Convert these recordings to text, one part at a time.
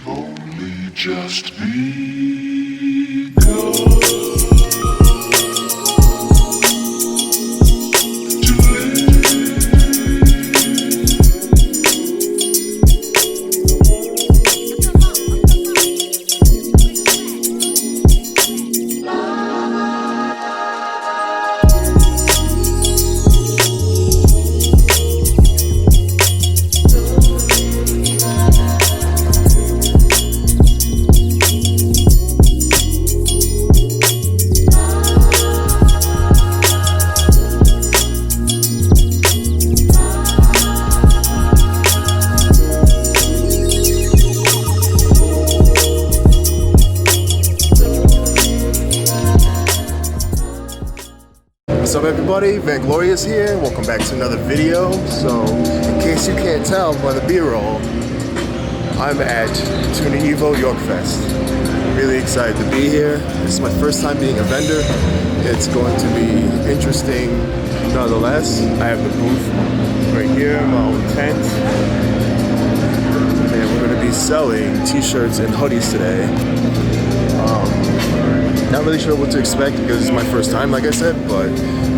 only just begun. What's up everybody, Vangloriousm here, welcome back to another video. So, in case you can't tell by the B-roll, I'm at TunerEvo Yorkfest. Really excited to be here. This is my first time being a vendor. It's going to be interesting nonetheless. I have the booth right here, my own tent. And we're going to be selling t-shirts and hoodies today. Not really sure what to expect because it's my first time, like I said, but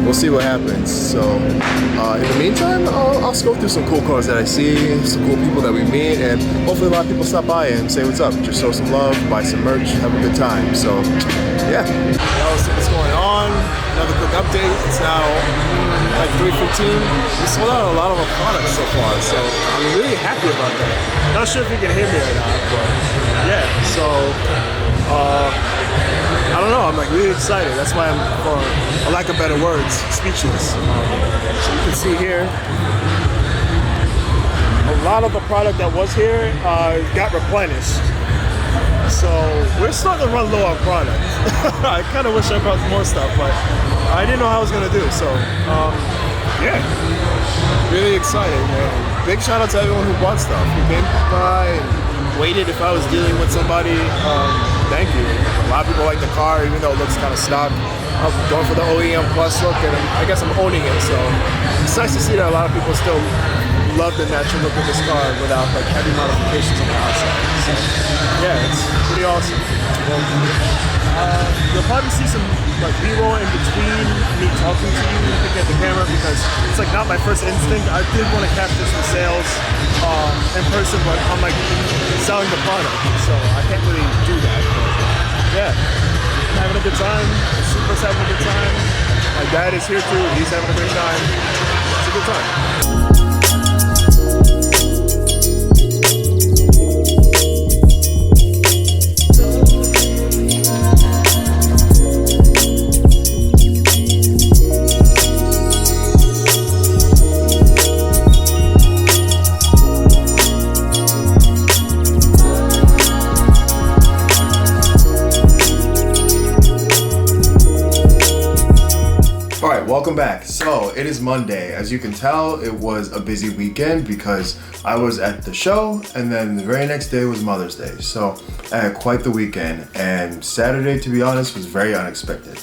we'll see what happens. So, in the meantime, I'll go through some cool cars that I see, some cool people that we meet, and hopefully a lot of people stop by and say what's up. Just show some love, buy some merch, have a good time. So, yeah. So what's going on? Another quick update. It's now like 3:15. We sold out a lot of our products so far, so I'm really happy about that. Not sure if you can hear me or not, but yeah. So, I don't know, I'm like really excited. That's why I'm, for a lack of better words, speechless. So you can see here, a lot of the product that was here got replenished. So we're starting to run low on product. I kind of wish I brought more stuff, but I didn't know how I was gonna do. So yeah, really excited, man. Big shout out to everyone who bought stuff, who came by and waited if I was dealing with somebody. Thank you. A lot of people like the car, even though it looks kind of stock. I'm going for the OEM Plus look, and I guess I'm owning it. So it's nice to see that a lot of people still love the natural look of this car without like heavy modifications on the outside. So yeah, it's pretty awesome. You'll probably see some like B-roll in between me talking to you and picking at the camera because it's like not my first instinct. I did want to capture some sales in person, but I'm like selling the product, so I can't really do that. But yeah, I'm having a good time. The Super's having a good time. My dad is here too. He's having a great time. It's a good time. Welcome back. So it is Monday. As you can tell, it was a busy weekend because I was at the show and then the very next day was Mother's Day. So I had quite the weekend, and Saturday, to be honest, was very unexpected.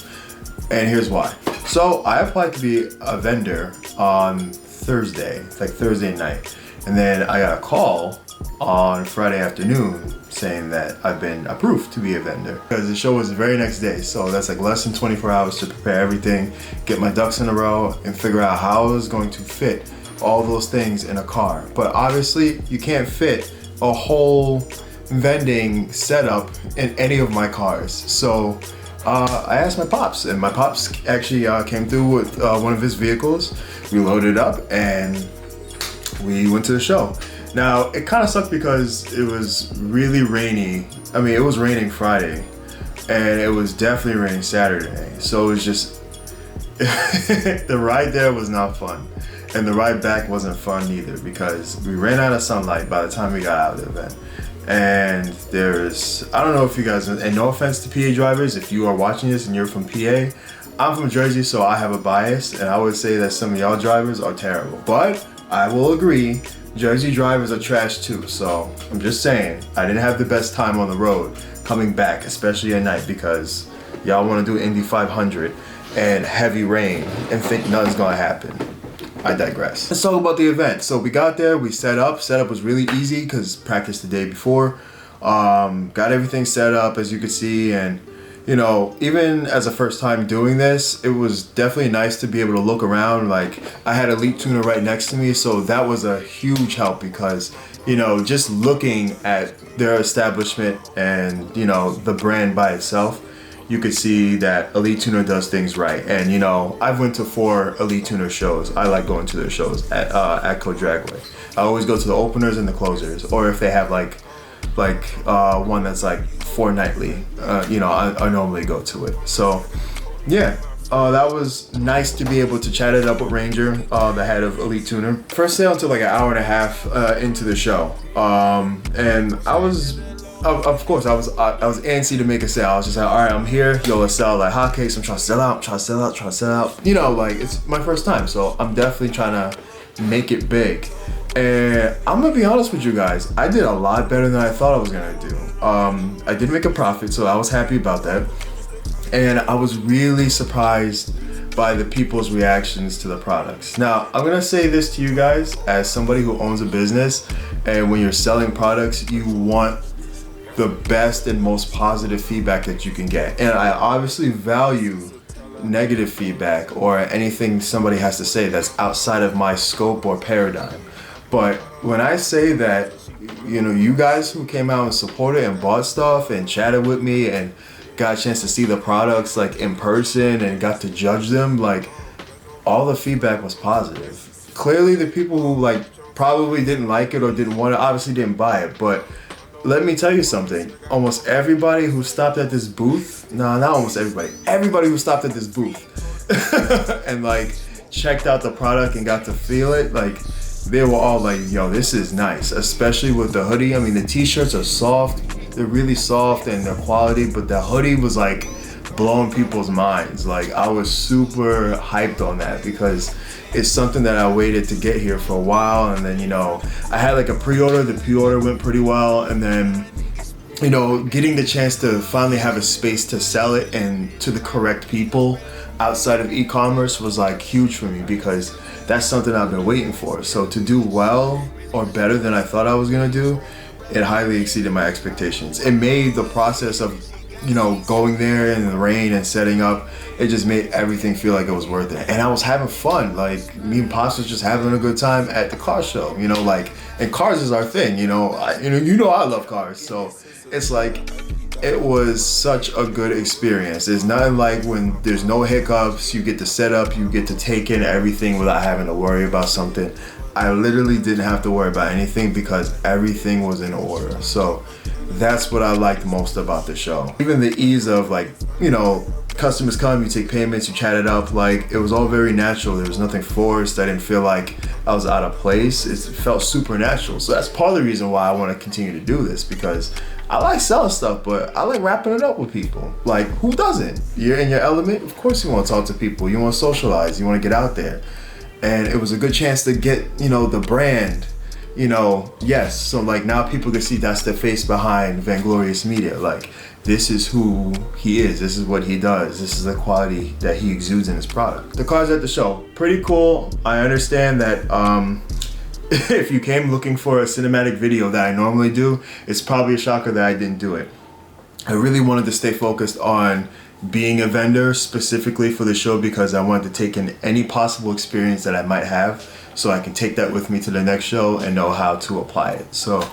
And here's why. So I applied to be a vendor on Thursday, like Thursday night. And then I got a call on Friday afternoon saying that I've been approved to be a vendor because the show was the very next day. So that's like less than 24 hours to prepare everything, get my ducks in a row, and figure out how I was going to fit all those things in a car. But obviously you can't fit a whole vending setup in any of my cars. So I asked my pops, and my pops actually came through with one of his vehicles. We loaded up and we went to the show. Now, it kind of sucked because it was really rainy. I mean, it was raining Friday, and it was definitely raining Saturday. So it was just, the ride there was not fun. And the ride back wasn't fun either because we ran out of sunlight by the time we got out of the event. And there's, I don't know if you guys, and no offense to PA drivers, if you are watching this and you're from PA, I'm from Jersey, so I have a bias, and I would say that some of y'all drivers are terrible. But I will agree, Jersey drivers are trash too, so I'm just saying, I didn't have the best time on the road coming back, especially at night, because y'all want to do Indy 500 and heavy rain and think nothing's gonna happen. I digress. Let's talk about the event. So we got there, we set up. Setup was really easy because practice the day before. Got everything set up as you could see, and you know, even as a first time doing this, it was definitely nice to be able to look around. Like, I had Elite Tuner right next to me, so that was a huge help because, you know, just looking at their establishment and, you know, the brand by itself, you could see that Elite Tuner does things right. And, you know, I've went to 4 Elite Tuner shows. I like going to their shows at Code Dragway. I always go to the openers and the closers, or if they have like one that's like fortnightly, you know, I normally go to it. So yeah, that was nice to be able to chat it up with Ranger, the head of Elite Tuner. First sale until like an hour and a half into the show, and I was, of course, I was antsy to make a sale. I was just like, all right, I'm here. Yo, let's sell like hotcakes. I'm trying to sell out. You know, like, it's my first time, so I'm definitely trying to make it big. And I'm gonna be honest with you guys, I did a lot better than I thought I was gonna do. I did make a profit, so I was happy about that. And I was really surprised by the people's reactions to the products. Now, I'm gonna say this to you guys as somebody who owns a business, and when you're selling products, you want the best and most positive feedback that you can get. And I obviously value negative feedback or anything somebody has to say that's outside of my scope or paradigm. But when I say that, you know, you guys who came out and supported and bought stuff and chatted with me and got a chance to see the products like in person and got to judge them, like, all the feedback was positive. Clearly the people who like probably didn't like it or didn't want it obviously didn't buy it, but let me tell you something. Almost everybody who stopped at this booth, not almost everybody who stopped at this booth and like checked out the product and got to feel it, like, they were all like, yo, this is nice, especially with the hoodie. I mean, the t-shirts are soft, they're really soft and they're quality, but the hoodie was like blowing people's minds. Like, I was super hyped on that because it's something that I waited to get here for a while. And then, you know, I had like a pre-order, the pre-order went pretty well. And then, you know, getting the chance to finally have a space to sell it and to the correct people outside of e-commerce was like huge for me because that's something I've been waiting for. So to do well or better than I thought I was gonna do, it highly exceeded my expectations. It made the process of, you know, going there in the rain and setting up, it just made everything feel like it was worth it. And I was having fun. Like, me and Pops was just having a good time at the car show, you know, like, and cars is our thing, you know. You know I love cars, so it's like, it was such a good experience. It's nothing like when there's no hiccups, you get to set up, you get to take in everything without having to worry about something. I literally didn't have to worry about anything because everything was in order. So that's what I liked most about the show. Even the ease of, like, you know, customers come, you take payments, you chat it up, like, it was all very natural. There was nothing forced. I didn't feel like I was out of place. It felt supernatural. So that's part of the reason why I want to continue to do this, because I like selling stuff, but I like wrapping it up with people. Like, who doesn't? You're in your element, of course you want to talk to people. You want to socialize, you want to get out there. And it was a good chance to get, you know, the brand, you know, yes. So like, now people can see that's the face behind Vanglorious Media. Like, this is who he is, this is what he does, this is the quality that he exudes in his product. The cars at the show, pretty cool. I understand that if you came looking for a cinematic video that I normally do, it's probably a shocker that I didn't do it. I really wanted to stay focused on being a vendor specifically for the show because I wanted to take in any possible experience that I might have so I can take that with me to the next show and know how to apply it. So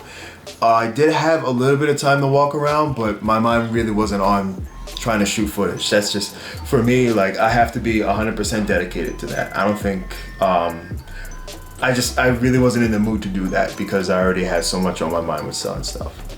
I did have a little bit of time to walk around, but my mind really wasn't on trying to shoot footage. That's just, for me, like, I have to be 100% dedicated to that. I don't think, I really wasn't in the mood to do that because I already had so much on my mind with selling stuff.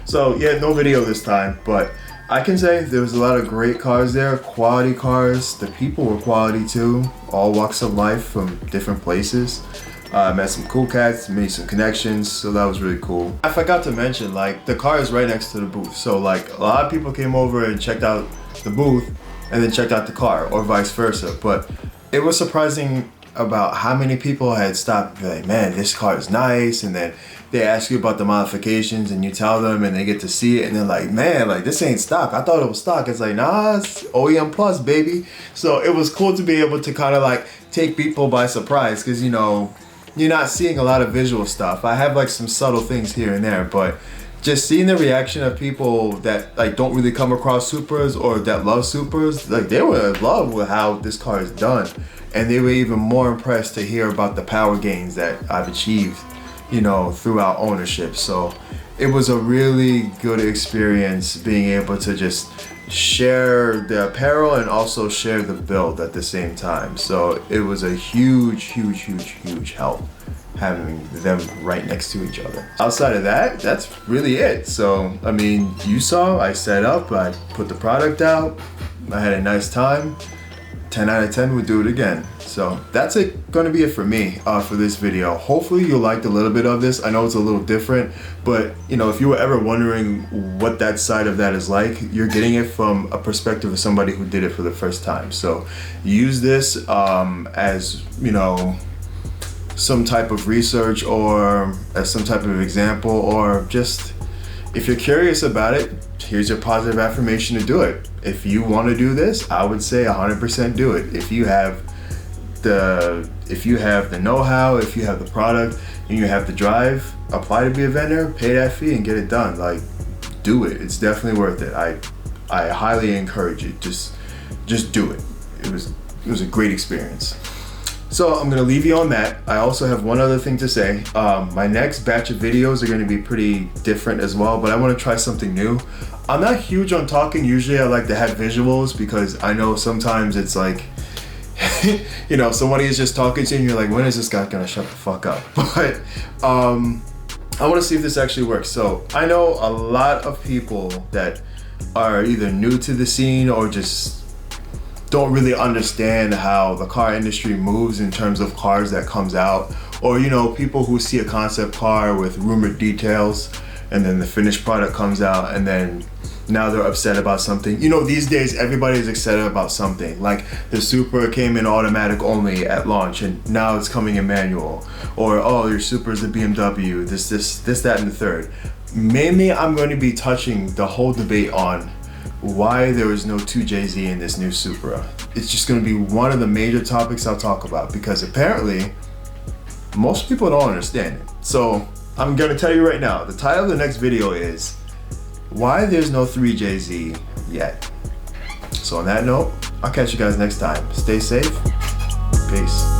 So yeah, no video this time, but I can say there was a lot of great cars there, quality cars. The people were quality too, all walks of life from different places. Met some cool cats, made some connections, so that was really cool. I forgot to mention, like, the car is right next to the booth, so like, a lot of people came over and checked out the booth and then checked out the car, or vice versa. But it was surprising about how many people had stopped and be like, man, this car is nice, and then they ask you about the modifications and you tell them and they get to see it and they're like, man, like, this ain't stock. I thought it was stock. It's like, nah, it's OEM plus, baby. So it was cool to be able to kind of like take people by surprise because, you know, you're not seeing a lot of visual stuff. I have like some subtle things here and there, but just seeing the reaction of people that like don't really come across Supras or that love Supras, like they were in love with how this car is done, and they were even more impressed to hear about the power gains that I've achieved, you know, throughout ownership. So it was a really good experience being able to just share the apparel and also share the build at the same time. So it was a huge help having them right next to each other. Outside of that, that's really it. So, I mean, you saw, I set up, I put the product out, I had a nice time. 10 out of 10 would do it again. So that's gonna be it for me for this video. Hopefully you liked a little bit of this. I know it's a little different, but you know, if you were ever wondering what that side of that is like, you're getting it from a perspective of somebody who did it for the first time. So use this as, you know, some type of research or as some type of example, or just if you're curious about it, here's your positive affirmation to do it. If you want to do this, I would say 100% do it. If you have the know-how, if you have the product, and you have the drive, apply to be a vendor, pay that fee, and get it done. Like, do it. It's definitely worth it. I highly encourage it. Just do it. It was a great experience. So I'm gonna leave you on that. I also have one other thing to say. My next batch of videos are gonna be pretty different as well, but I wanna try something new. I'm not huge on talking. Usually I like to have visuals because I know sometimes it's like, you know, somebody is just talking to you and you're like, when is this guy gonna shut the fuck up? But I wanna see if this actually works. So I know a lot of people that are either new to the scene or just don't really understand how the car industry moves in terms of cars that comes out, or you know, people who see a concept car with rumored details and then the finished product comes out and then now they're upset about something. You know, these days everybody's excited about something. Like the Supra came in automatic only at launch and now it's coming in manual, or oh, your Supra is a BMW, this, that, and the third. Mainly I'm going to be touching the whole debate on why there is no 2JZ in this new Supra. It's just going to be one of the major topics I'll talk about because apparently most people don't understand it. So I'm going to tell you right now, the title of the next video is why there's no 3JZ yet. So on that note, I'll catch you guys next time. Stay safe. Peace.